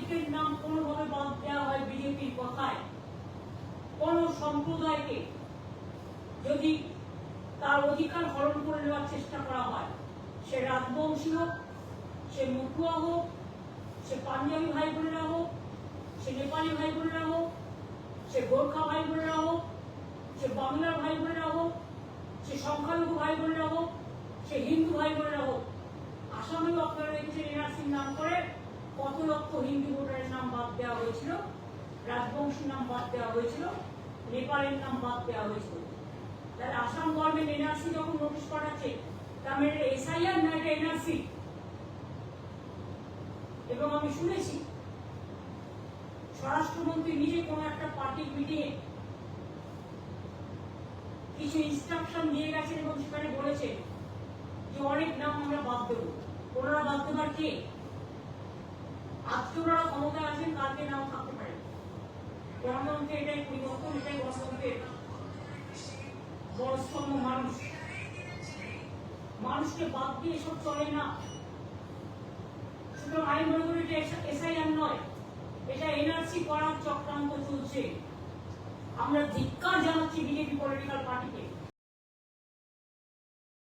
নাগরিকের নাম কোনোভাবে বাদ দেওয়া হয় বিজেপির কথায়, কোন সম্প্রদায়কে যদি তার অধিকার হরণ করে নেওয়ার চেষ্টা করা হয়, সে রাজবংশী হোক, সে মতুয়া হোক, সে পাঞ্জাবি ভাই বোনেরা হোক, সে নেপালি ভাই বোনেরা হোক, সে গোর্খা ভাই বোনেরা হোক, সে বাংলার ভাই বোনেরা হোক, সে সংখ্যালঘু ভাই বোনেরা হোক, সে হিন্দু ভাই বোনেরা হোক। আসামেও আপনারা দেখছেন এনআরসির নাম করে কত লক্ষ হিন্দু ভোটারের নাম বাদ দেওয়া হয়েছিল, রাজবংশীর নাম বাদ দেওয়া হয়েছিল, নেপালের নাম বাদ দেওয়া হয়েছিল। তাহলে আসাম গভর্নমেন্ট এনআরসি যখন নোটিশ পাঠাচ্ছে, তার মানে এসআইআর না, এটা এনআরসি। এবং আমি শুনেছি স্বরাষ্ট্রমন্ত্রী নিজে কোন একটা পার্টির মিটিংয়ে কিছু ইনস্ট্রাকশন দিয়ে গেছেন এবং সেখানে বলেছে যে অনেক নাম আমরা বাদ দেবো। ওনারা বাদ দেবার কে? আজকে ওনারা ক্ষমতায় আছেন, কালকে নাও থাকতে পারে। গণতন্ত্রে এটাই পরিবর্তন, এটাই গণতন্ত্রের বড় স্তম্ভ। মানুষকে বাদ দিয়ে এসব চলে না। সুতরাং আমি মনে করি এটা এসআইআর নয়, এটা এনআরসি করার চক্রান্ত চলছে। আমরা ধিক্কার জানাচ্ছি বিজেপি পলিটিক্যাল পার্টিকে।